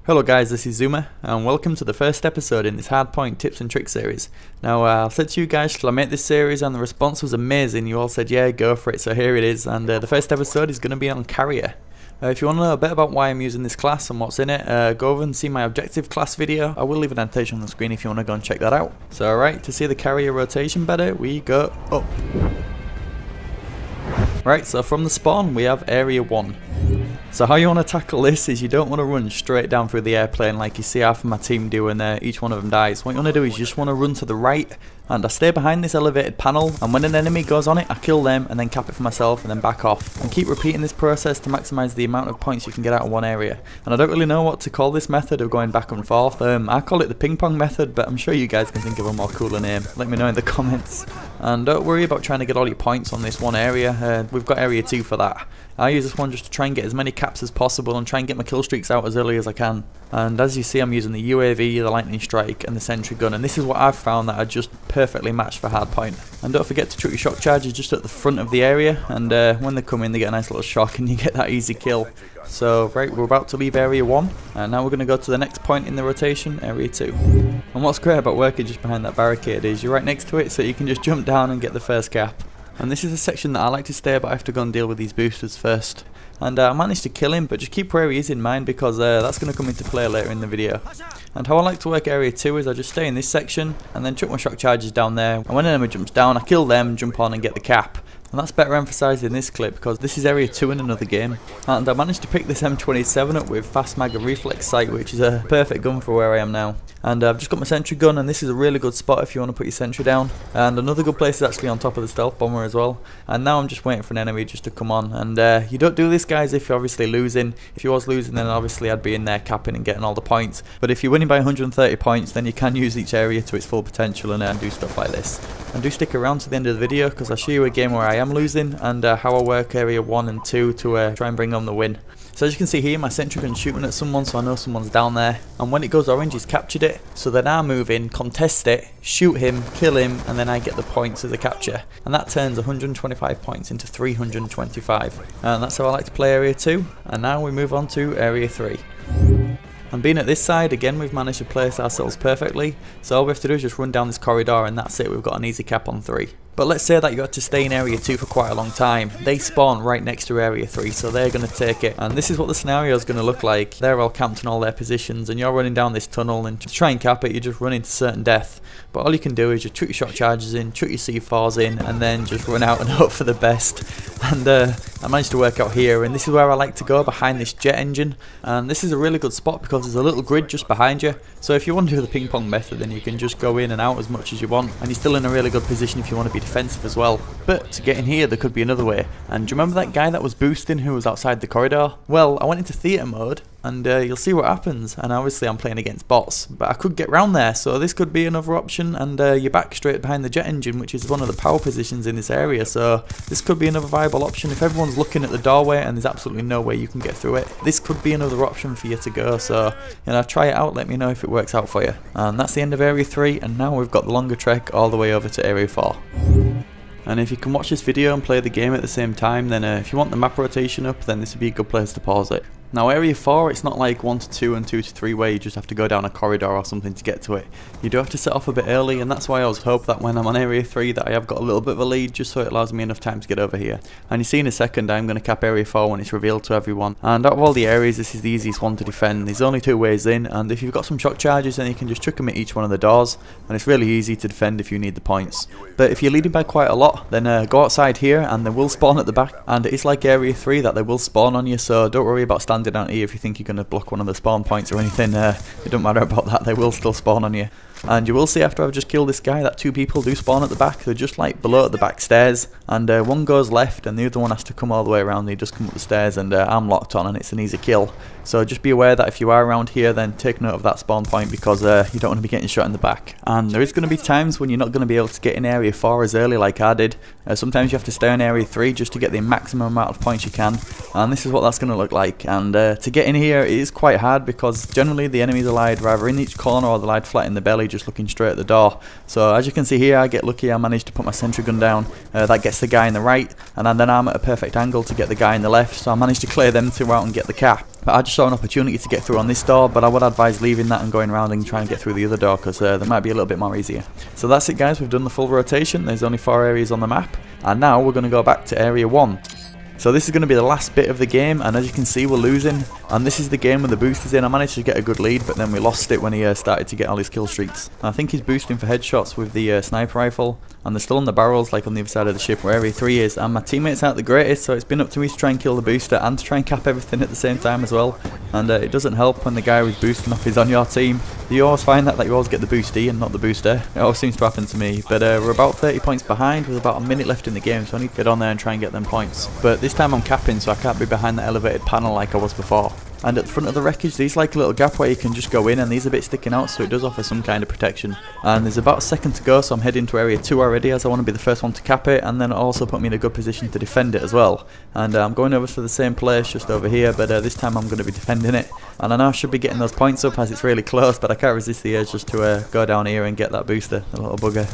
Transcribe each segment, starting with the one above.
Hello guys, this is Zuma, and welcome to the first episode in this Hardpoint tips and tricks series. Now I said to you guys, shall I make this series, and the response was amazing. You all said yeah, go for it, so here it is, and the first episode is going to be on Carrier. If you want to know a bit about why I'm using this class and what's in it, go over and see my objective class video. I will leave an annotation on the screen if you want to go and check that out. So alright, to see the Carrier rotation better, we go up. Right, so from the spawn we have Area 1. So how you want to tackle this is you don't want to run straight down through the airplane like you see half of my team do, and each one of them dies. What you want to do is you just want to run to the right, and I stay behind this elevated panel, and when an enemy goes on it I kill them and then cap it for myself and then back off. And keep repeating this process to maximise the amount of points you can get out of one area. And I don't really know what to call this method of going back and forth. I call it the ping pong method, but I'm sure you guys can think of a more cooler name. Let me know in the comments. And don't worry about trying to get all your points on this one area. We've got Area 2 for that. I use this one just to try and get as many caps as possible and try and get my kill streaks out as early as I can. And as you see, I'm using the UAV, the lightning strike and the sentry gun, and this is what I've found that are just perfectly matched for Hardpoint. And don't forget to chuck your shock charges just at the front of the area, and when they come in they get a nice little shock and you get that easy kill. So right, we're about to leave Area 1, and now we're going to go to the next point in the rotation, Area 2. And what's great about working just behind that barricade is you're right next to it, so you can just jump down and get the first cap. And this is a section that I like to stay, but I have to go and deal with these boosters first. And I managed to kill him, but just keep where he is in mind, because that's going to come into play later in the video. And how I like to work Area 2 is I just stay in this section and then chuck my shock charges down there, and when an enemy jumps down I kill them, jump on and get the cap. And that's better emphasised in this clip because this is Area 2 in another game. And I managed to pick this M27 up with fast mag and reflex sight, which is a perfect gun for where I am now. And I've just got my sentry gun, and this is a really good spot if you want to put your sentry down. And another good place is actually on top of the stealth bomber as well. And now I'm just waiting for an enemy just to come on. And you don't do this, guys, if you're obviously losing. If you was losing, then obviously I'd be in there capping and getting all the points. But if you're winning by 130 points, then you can use each area to its full potential and do stuff like this. And do stick around to the end of the video, because I'll show you a game where I am losing and how I work Area 1 and 2 to try and bring home the win. So as you can see here, my sentry gun's shooting at someone, so I know someone's down there. And when it goes orange, he's captured it. So then I move in, contest it, shoot him, kill him, and then I get the points as a capture. And that turns 125 points into 325. And that's how I like to play Area 2. And now we move on to Area 3. And being at this side, again, we've managed to place ourselves perfectly. So all we have to do is just run down this corridor, and that's it. We've got an easy cap on 3. But let's say that you got to stay in Area 2 for quite a long time. They spawn right next to Area 3, so they're going to take it. And this is what the scenario is going to look like. They're all camped in all their positions, and you're running down this tunnel, and to try and cap it, you just run into certain death. But all you can do is just chuck your shock charges in, chuck your C4s in, and then just run out and hope for the best. And I managed to work out here, and this is where I like to go, behind this jet engine. And this is a really good spot because there's a little grid just behind you. So if you want to do the ping pong method, then you can just go in and out as much as you want, and you're still in a really good position if you want to be defensive as well. But to get in here there could be another way. And do you remember that guy that was boosting who was outside the corridor? Well, I went into theatre mode, and you'll see what happens. And obviously I'm playing against bots, but I could get round there, so this could be another option. And you're back straight behind the jet engine, which is one of the power positions in this area, so this could be another viable option. If everyone's looking at the doorway and there's absolutely no way you can get through it, this could be another option for you to go. So try it out, let me know if it works out for you. And that's the end of Area 3, and now we've got the longer trek all the way over to Area 4. And if you can watch this video and play the game at the same time, then if you want the map rotation up, then this would be a good place to pause it. Now Area 4, it's not like 1 to 2 and 2 to 3 where you just have to go down a corridor or something to get to it. You do have to set off a bit early, and that's why I always hope that when I'm on Area 3 that I have got a little bit of a lead, just so it allows me enough time to get over here. And you see in a second I'm going to cap Area 4 when it's revealed to everyone. And out of all the areas, this is the easiest one to defend. There's only 2 ways in, and if you've got some shock charges, then you can just chuck them at each one of the doors, and it's really easy to defend if you need the points. But if you're leading by quite a lot, then go outside here and they will spawn at the back. And it's like Area 3 that they will spawn on you, so don't worry about standing out here if you think you're going to block one of the spawn points or anything. It don't matter about that, they will still spawn on you. And you will see after I've just killed this guy that 2 people do spawn at the back. They're just like below at the back stairs, and one goes left and the other one has to come all the way around. They just come up the stairs, and I'm locked on and it's an easy kill. So just be aware that if you are around here, then take note of that spawn point, because you don't want to be getting shot in the back. And there is going to be times when you're not going to be able to get in Area 4 as early like I did. Sometimes you have to stay in Area 3 just to get the maximum amount of points you can, and this is what that's going to look like. And to get in here it is quite hard, because generally the enemies are lying either in each corner or they're lying flat in the belly, just looking straight at the door. So as you can see here, I get lucky, I managed to put my sentry gun down. That gets the guy in the right, and then I'm at a perfect angle to get the guy in the left, so I managed to clear them two out and get the cap. But I just saw an opportunity to get through on this door, but I would advise leaving that and going around and trying to get through the other door, because there might be a little bit more easier. So that's it guys, we've done the full rotation. There's only 4 areas on the map, and now we're going to go back to area 1. So this is going to be the last bit of the game, and as you can see we're losing, and this is the game when the boost is in. I managed to get a good lead, but then we lost it when he started to get all his kill streaks. I think he's boosting for headshots with the sniper rifle, and they're still on the barrels like on the other side of the ship where area 3 is, and my teammates aren't the greatest, so it's been up to me to try and kill the booster and to try and cap everything at the same time as well. And it doesn't help when the guy who's boosting off is on your team. You always find that you always get the boosty and not the booster. It always seems to happen to me, but we're about 30 points behind with about a minute left in the game, so I need to get on there and try and get them points. But this time I'm capping, so I can't be behind the elevated panel like I was before. And at the front of the wreckage, there's like a little gap where you can just go in, and these are a bit sticking out, so it does offer some kind of protection. And there's about a second to go, so I'm heading to area 2 already, as I want to be the first one to cap it, and then it also put me in a good position to defend it as well. And I'm going over to the same place just over here, but this time I'm going to be defending it. And I know I should be getting those points up as it's really close, but I can't resist the urge just to go down here and get that booster, the little bugger.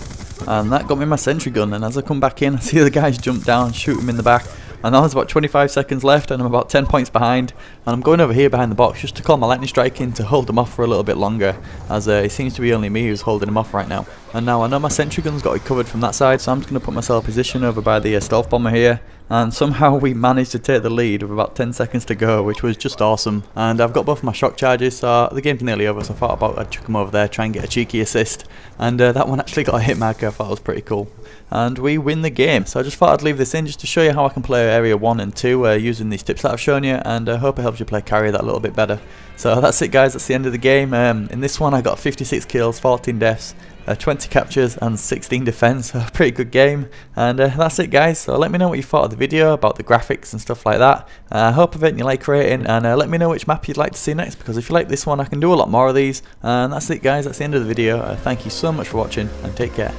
And that got me my sentry gun, and as I come back in, I see the guys jump down, shoot him in the back. And now there's about 25 seconds left, and I'm about 10 points behind, and I'm going over here behind the box just to call my lightning strike in to hold them off for a little bit longer, as it seems to be only me who's holding them off right now. And now I know my sentry gun's got it covered from that side, so I'm just going to put myself in position over by the stealth bomber here. And somehow we managed to take the lead with about 10 seconds to go, which was just awesome. And I've got both my shock charges, so the game's nearly over, so I thought about I'd chuck them over there, try and get a cheeky assist. And that one actually got a hit marker, I thought it was pretty cool. And we win the game. So I just thought I'd leave this in just to show you how I can play area 1 and 2 using these tips that I've shown you, and I hope it helps you play carry that a little bit better. So that's it guys, that's the end of the game. In this one I got 56 kills, 14 deaths, 20 captures and 16 defense, so a pretty good game. And that's it guys, so let me know what you thought of the video about the graphics and stuff like that. I hope of it and you like creating, and let me know which map you'd like to see next, because if you like this one I can do a lot more of these. And that's it guys, that's the end of the video. Thank you so much for watching, and take care.